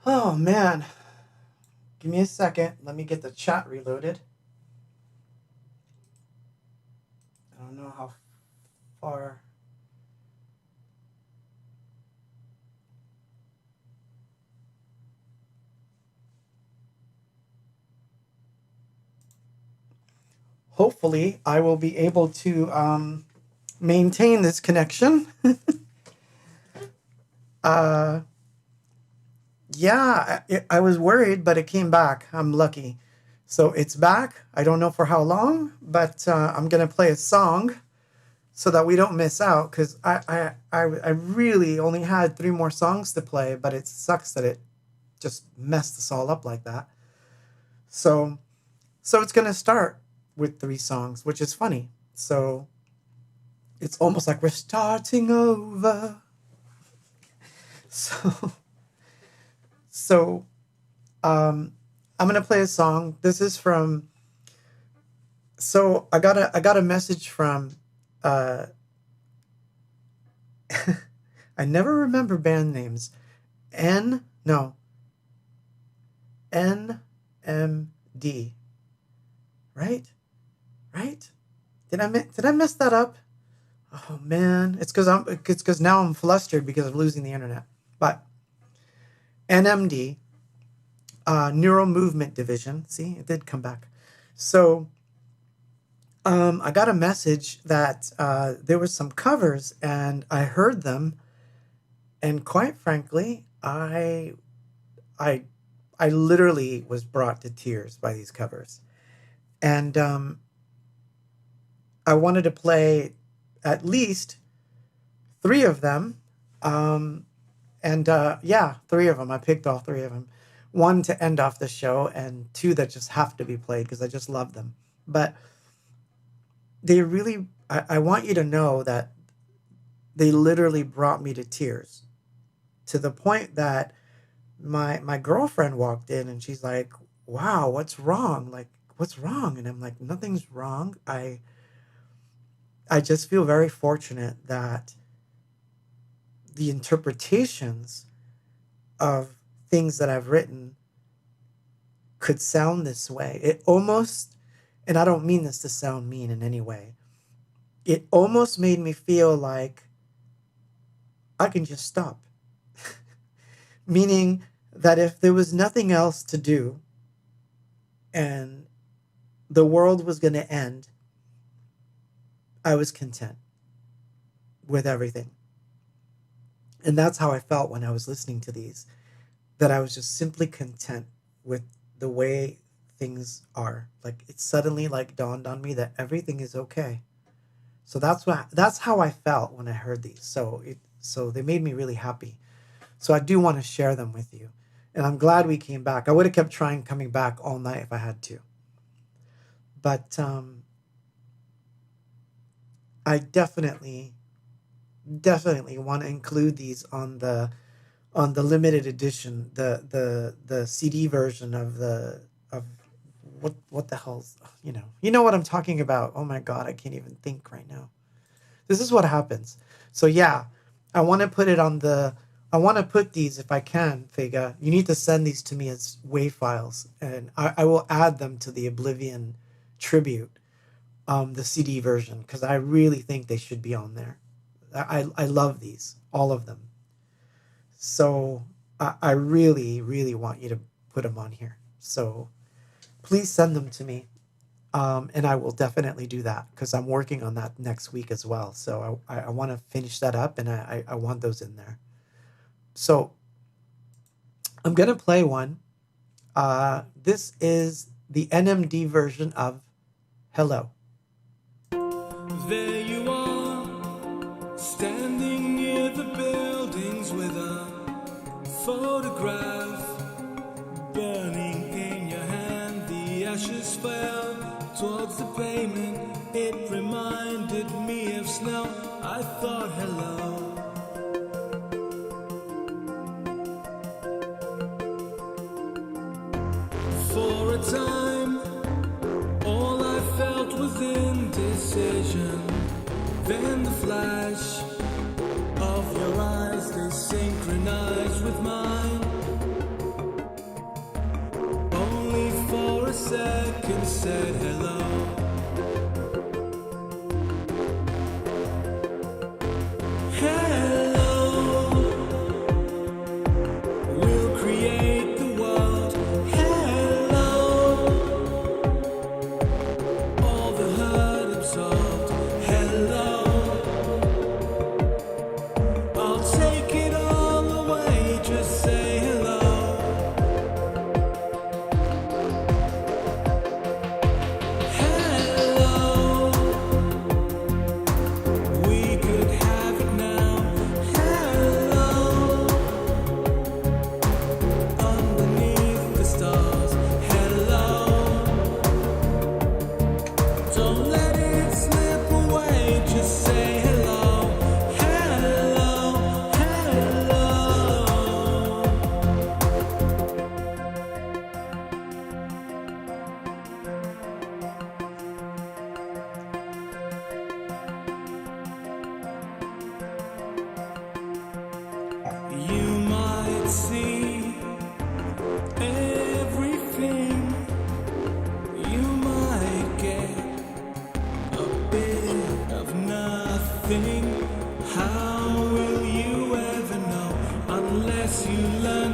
Oh man, give me a second. Let me get the chat reloaded. I don't know how far. Hopefully, I will be able to maintain this connection. Yeah, I was worried, but it came back. I'm lucky. So it's back. I don't know for how long, but I'm going to play a song so that we don't miss out because I really only had 3 more songs to play, but it sucks that it just messed us all up like that. So it's going to start with 3 songs, which is funny. So it's almost like we're starting over. So so I'm gonna play a song. This is from. So I got a message from. Uh, I never remember band names. N no NMD. Right, right. Did I mess that up? Oh man, it's because now I'm flustered because of losing the internet. But NMD, Neural Movement Division. See, it did come back. So I got a message that there were some covers, and I heard them, and quite frankly, I I literally was brought to tears by these covers, and I wanted to play at least 3 of them, um, and yeah, 3 of them. I picked all 3 of them. One to end off the show, and 2 that just have to be played because I just love them. But they really, I want you to know that they literally brought me to tears, to the point that my girlfriend walked in and she's like, "Wow, what's wrong? Like, what's wrong?" And I'm like, "Nothing's wrong. I just feel very fortunate that the interpretations of things that I've written could sound this way. It almost, and I don't mean this to sound mean in any way, it almost made me feel like I can just stop." Meaning that if there was nothing else to do and the world was going to end, I was content with everything. And that's how I felt when I was listening to these, that I was just simply content with the way things are. Like it suddenly like dawned on me that everything is okay. So that's how I felt when I heard these. So they made me really happy. So I do want to share them with you. And I'm glad we came back. I would have kept trying coming back all night if I had to. But I definitely want to include these on the limited edition, the CD version of the of what the hell's, you know what I'm talking about. Oh my god, I can't even think right now. This is what happens. So yeah, I want to put it on the. I want to put these if I can, Figa. You need to send these to me as WAV files, and I will add them to the Oblivion tribute, the CD version, because I really think they should be on there. I love these, all of them. So I really, really want you to put them on here. So please send them to me. And I will definitely do that because I'm working on that next week as well. So I want to finish that up, and I want those in there. So I'm going to play one. This is the NMD version of Hello. There you are, standing near the buildings with a photograph burning in your hand. The ashes fell towards the pavement. It reminded me of snow. I thought hello. For a time, all I felt was indecision. Then the flash of your eyes, they synchronized with mine.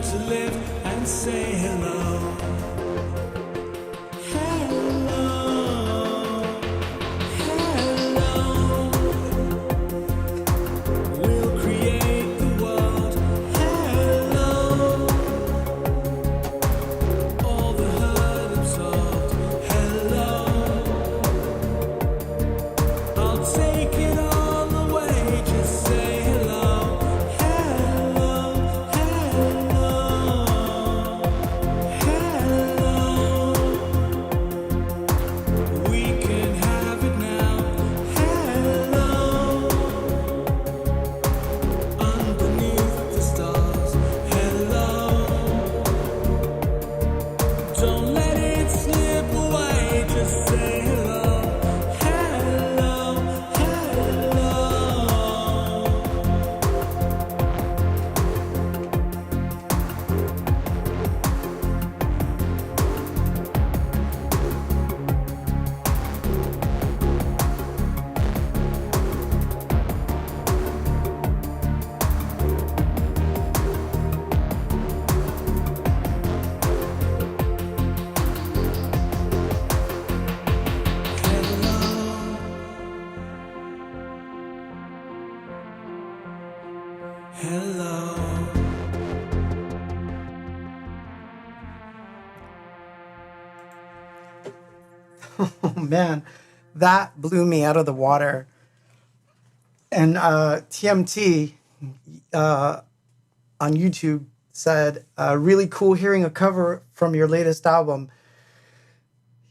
learn to live and say hello. Hello, hello. We'll create the world. Hello, all the hurt absorbed. Hello, I'll take it all away. Just say hello. Hello, hello, hello. We can have it now. Hello, underneath the stars. Hello, don't let it slip away. Just say hello. Hello, hello. Hello. Oh man, that blew me out of the water. And TMT on YouTube said, really cool hearing a cover from your latest album.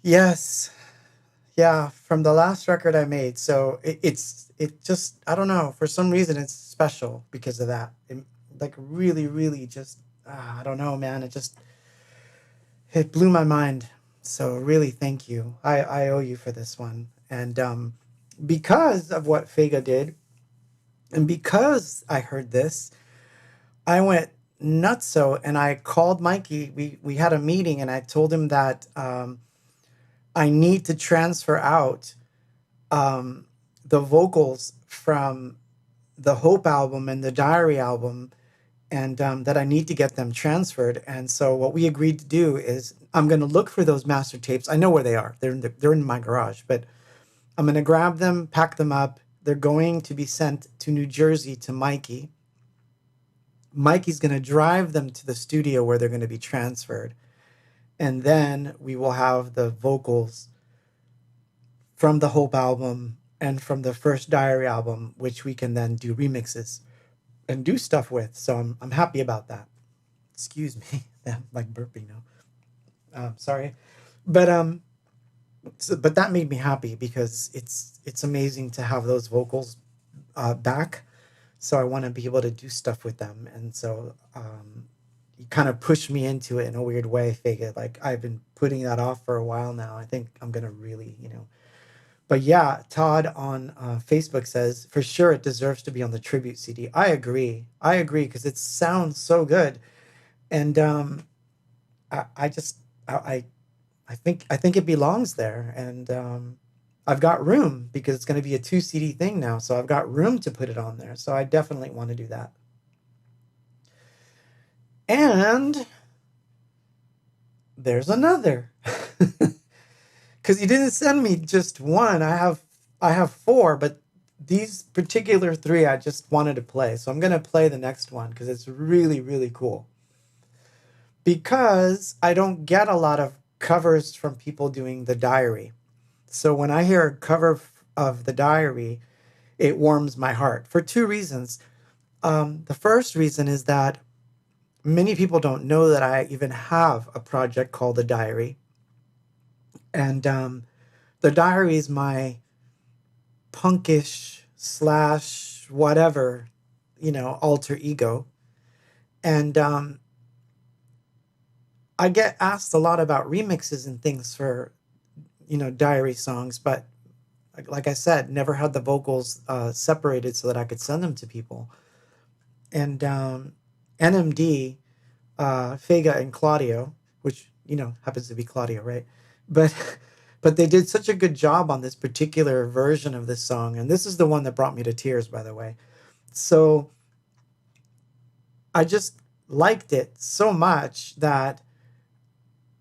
Yes, yeah, from the last record I made. So it just, I don't know, for some reason it's special because of that. Like really, really just, I don't know, man. It blew my mind. So really, thank you. I owe you for this one. And because of what Fega did, and because I heard this, I went nutso and I called Mikey. We had a meeting and I told him that I need to transfer out the vocals from the Hope album and the Diary album, and that I need to get them transferred. And so what we agreed to do is I'm going to look for those master tapes. I know where they are. They're in my garage, but I'm going to grab them, pack them up. They're going to be sent to New Jersey to Mikey. Mikey's going to drive them to the studio where they're going to be transferred. And then we will have the vocals from the Hope album and from the first Diary album, which we can then do remixes and do stuff with. So I'm happy about that. Excuse me, I'm like burping now. Sorry, but but that made me happy because it's amazing to have those vocals back. So I want to be able to do stuff with them, and so you kind of pushed me into it in a weird way, Faggot. Like I've been putting that off for a while now. I think I'm gonna really, But yeah, Todd on Facebook says for sure it deserves to be on the tribute CD. I agree because it sounds so good, and I think it belongs there, and I've got room because it's going to be a 2 CD thing now, so I've got room to put it on there. So I definitely want to do that. And there's another. Because you didn't send me just one. I have 4, but these particular 3 I just wanted to play. So I'm going to play the next one because it's really, really cool. Because I don't get a lot of covers from people doing the Diary. So when I hear a cover of the Diary, it warms my heart for 2 reasons. The first reason is that many people don't know that I even have a project called The Diary. And The Diary is my punkish / whatever, alter ego. And I get asked a lot about remixes and things for, Diary songs, but like I said, never had the vocals separated so that I could send them to people. And NMD, Fega and Claudio, which, happens to be Claudio, right? But they did such a good job on this particular version of this song. And this is the one that brought me to tears, by the way. So I just liked it so much that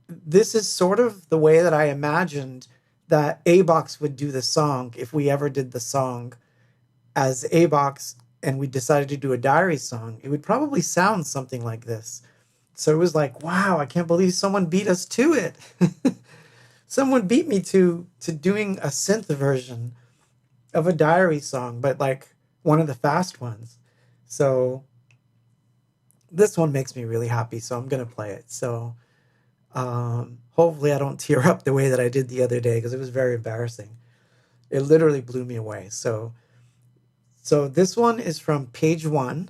this is sort of the way that I imagined that A-Box would do the song if we ever did the song as A-Box and we decided to do a diary song. It would probably sound something like this. So it was like, wow, I can't believe someone beat us to it. Someone beat me to doing a synth version of a diary song, but like one of the fast ones. So this one makes me really happy, so I'm gonna play it. So hopefully I don't tear up the way that I did the other day because it was very embarrassing. It literally blew me away. So this one is from Page One,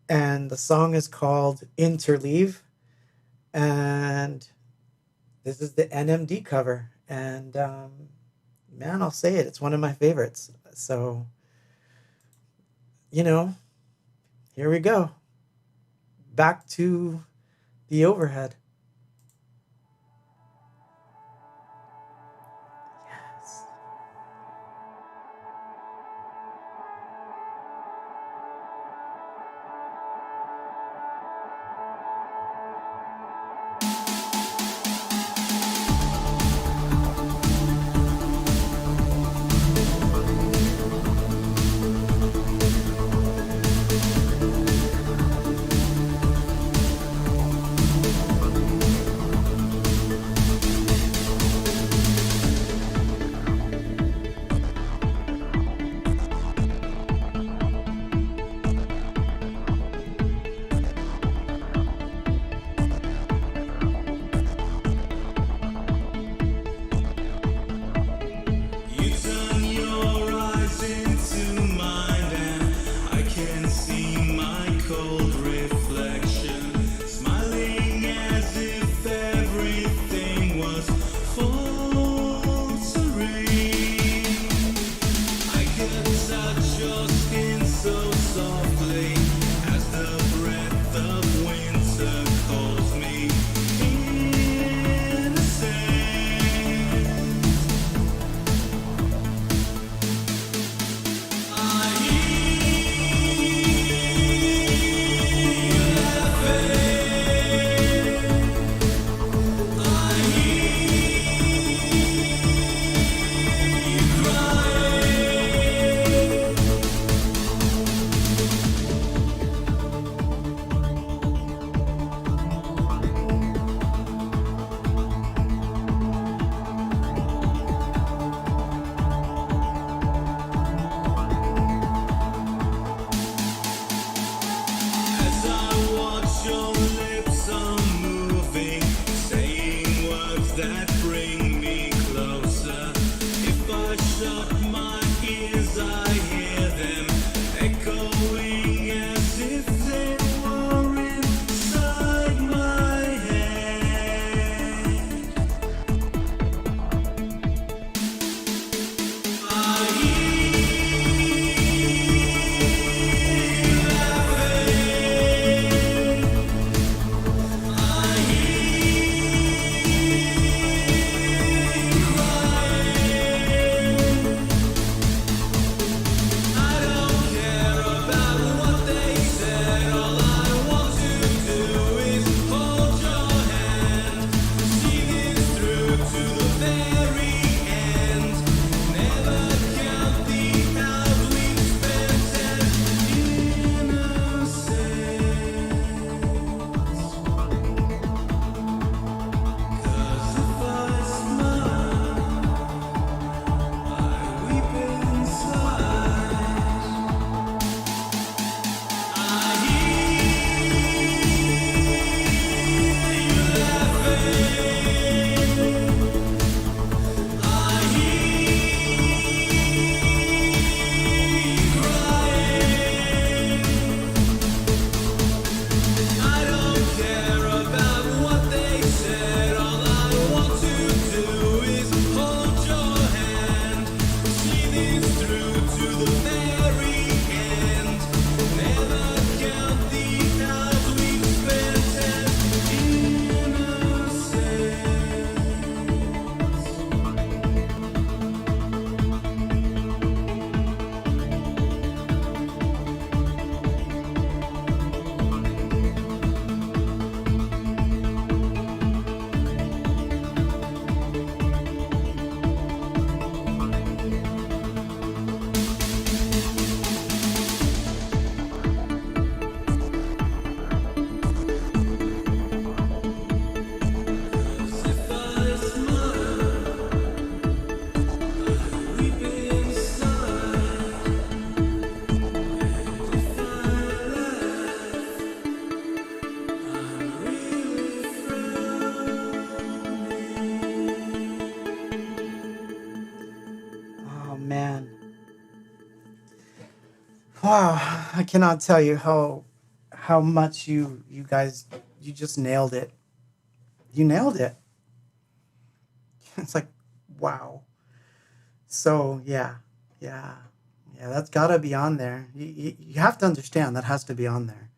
and the song is called Interleave, and this is the NMD cover, and man, I'll say it, it's one of my favorites. So, you know, here we go. Back to the overhead. Yes. Wow, I cannot tell you how much you guys, you just nailed it. You nailed it. It's like, wow. So yeah, yeah, yeah. That's gotta be on there. You have to understand that has to be on there.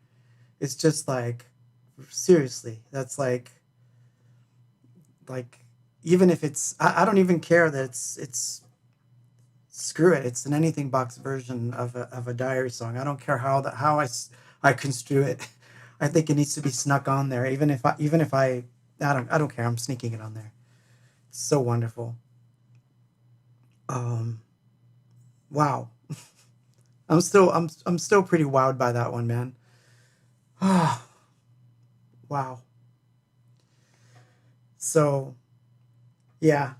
It's just like, seriously, that's like even if it's, I don't even care that it's screw it. It's an anything box version of a diary song. I don't care I construe it. I think it needs to be snuck on there, even if I don't care. I'm sneaking it on there. It's so wonderful. Um, wow. I'm still pretty wowed by that one, man. Wow. So yeah,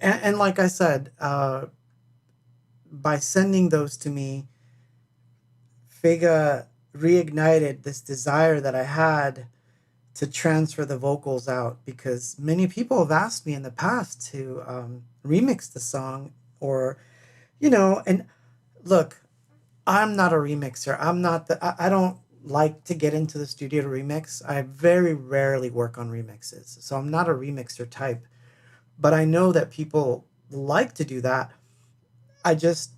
and like I said, by sending those to me, Figa reignited this desire that I had to transfer the vocals out, because many people have asked me in the past to remix the song, or and look, I'm not a remixer. I'm not the. I don't like to get into the studio to remix. I very rarely work on remixes, so I'm not a remixer type. But I know that people like to do that. I just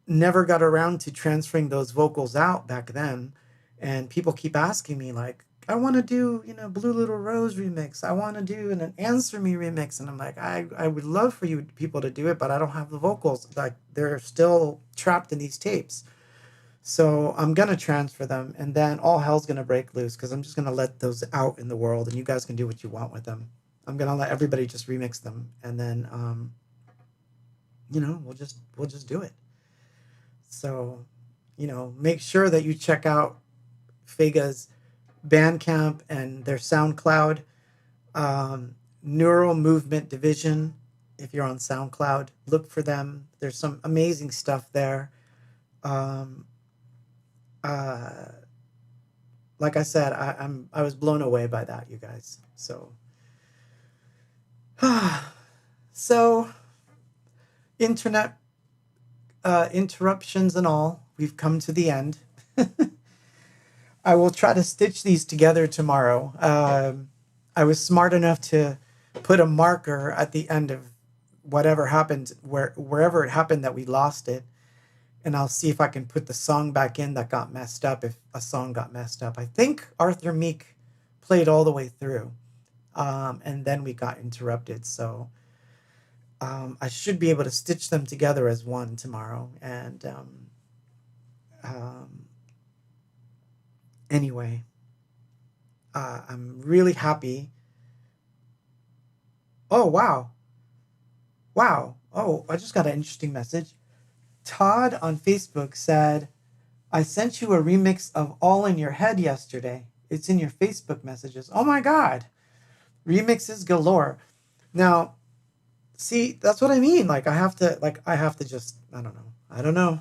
never got around to transferring those vocals out back then. And people keep asking me, like, I want to do, Blue Little Rose remix. I want to do an Answer Me remix. And I'm like, I would love for you people to do it, but I don't have the vocals. Like, they're still trapped in these tapes. So I'm going to transfer them, and then all hell's going to break loose, because I'm just going to let those out in the world, and you guys can do what you want with them. I'm going to let everybody just remix them. And then, we'll just do it. So, make sure that you check out Figa's Bandcamp and their SoundCloud, Neural Movement Division. If you're on SoundCloud, look for them. There's some amazing stuff there. Um, uh, like I said, I was blown away by that, you guys. So, so internet interruptions and all, we've come to the end. I will try to stitch these together tomorrow. I was smart enough to put a marker at the end of whatever happened, wherever it happened that we lost it, and I'll see if I can put the song back in that got messed up. If a song got messed up, I think Arthur Meek played all the way through, and then we got interrupted. So I should be able to stitch them together as one tomorrow. And um, anyway, I'm really happy. Oh, wow. Wow. Oh, I just got an interesting message. Todd on Facebook said, I sent you a remix of All in Your Head yesterday. It's in your Facebook messages. Oh my God. Remixes galore. Now, see, that's what I mean. I have to just, I don't know. I don't know.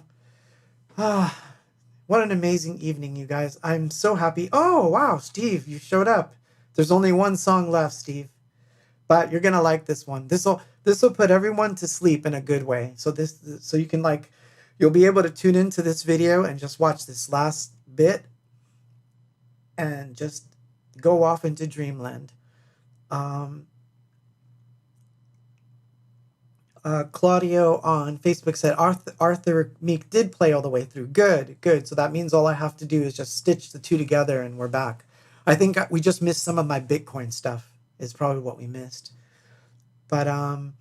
Ah, what an amazing evening, you guys. I'm so happy. Oh, wow, Steve, you showed up. There's only one song left, Steve. But you're gonna like this one. This will put everyone to sleep in a good way. So you can you'll be able to tune into this video and just watch this last bit and just go off into dreamland. Um, Claudio on Facebook said Arthur Meek did play all the way through. Good, good. So that means all I have to do is just stitch the two together and we're back. I think we just missed some of my Bitcoin stuff. Is probably what we missed. But I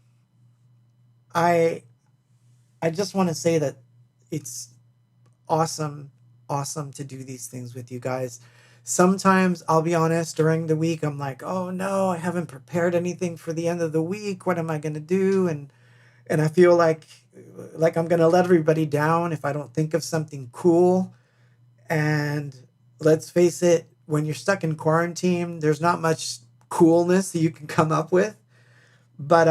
I just want to say that it's awesome, awesome to do these things with you guys. Sometimes I'll be honest, during the week, I'm like, oh no, I haven't prepared anything for the end of the week. What am I gonna do? And I feel like I'm gonna let everybody down if I don't think of something cool. And let's face it, when you're stuck in quarantine, there's not much coolness that you can come up with. But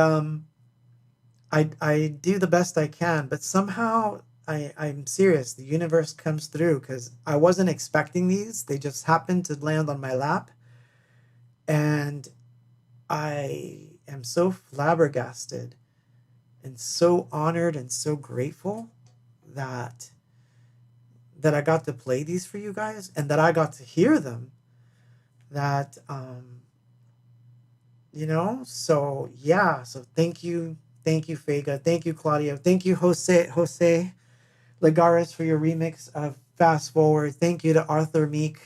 I do the best I can, but somehow I'm serious. The universe comes through, because I wasn't expecting these. They just happened to land on my lap, and I am so flabbergasted and so honored and so grateful that that I got to play these for you guys and that I got to hear them. That so yeah, so thank you Fega, thank you Claudio, thank you Jose Legares for your remix of Fast Forward. Thank you to Arthur Meek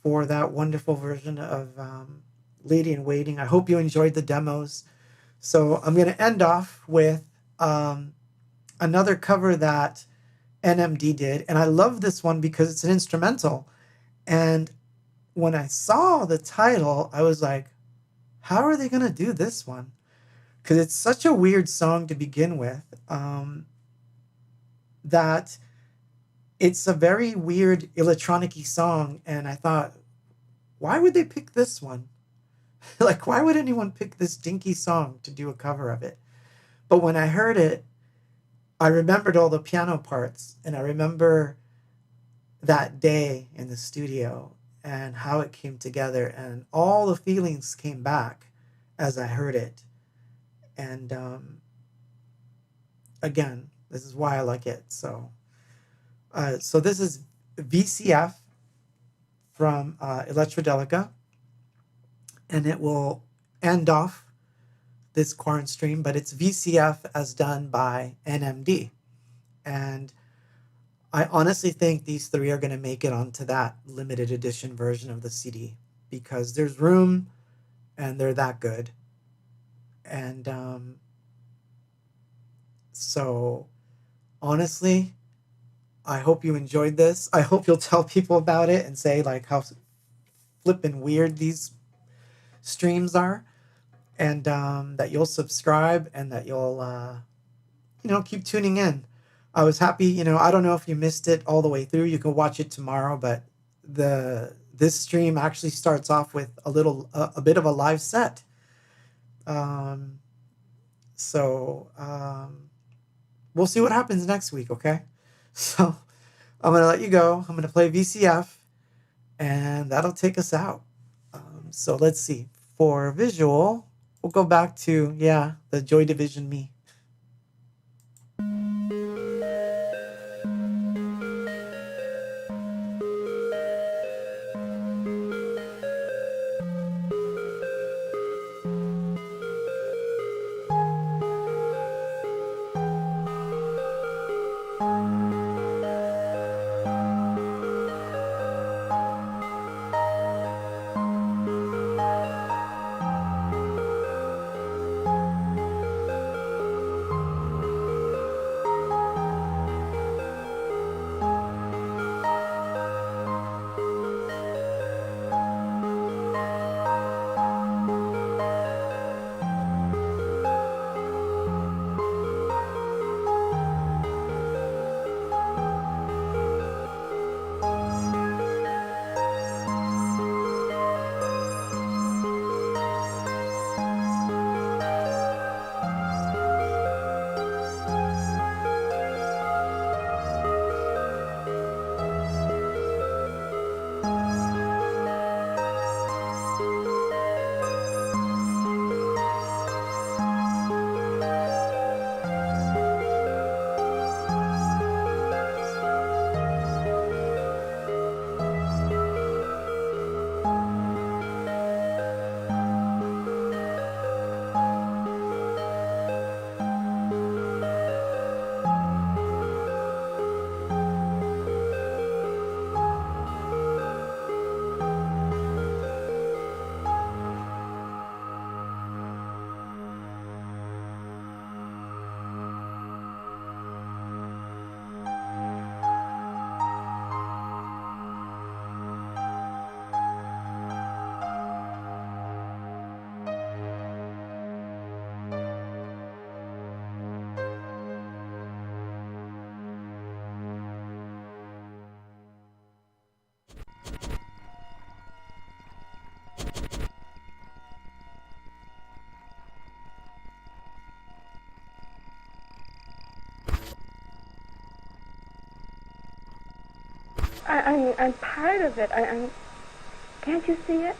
for that wonderful version of Lady in Waiting. I hope you enjoyed the demos. So I'm going to end off with another cover that NMD did. And I love this one because it's an instrumental. And when I saw the title, I was like, how are they going to do this one? Because it's such a weird song to begin with, that it's a very weird electronic-y song. And I thought, why would they pick this one? Like, why would anyone pick this dinky song to do a cover of it? But when I heard it, I remembered all the piano parts, and I remember that day in the studio and how it came together, and all the feelings came back as I heard it. And again, this is why I like it. So this is VCF from Electrodelica, and it will end off this Quarant stream, but it's VCF as done by NMD. And I honestly think these three are going to make it onto that limited edition version of the CD because there's room and they're that good. And so honestly, I hope you enjoyed this. I hope you'll tell people about it and say like how flippin' weird these streams are, and that you'll subscribe and that you'll keep tuning in. I was happy, I don't know if you missed it all the way through. You can watch it tomorrow, but this stream actually starts off with a bit of a live set. So we'll see what happens next week, okay? So I'm gonna let you go. I'm gonna play VCF, and that'll take us out. So let's see. For visual, we'll go back to the Joy Division Me. I'm part of it. Can't you see it?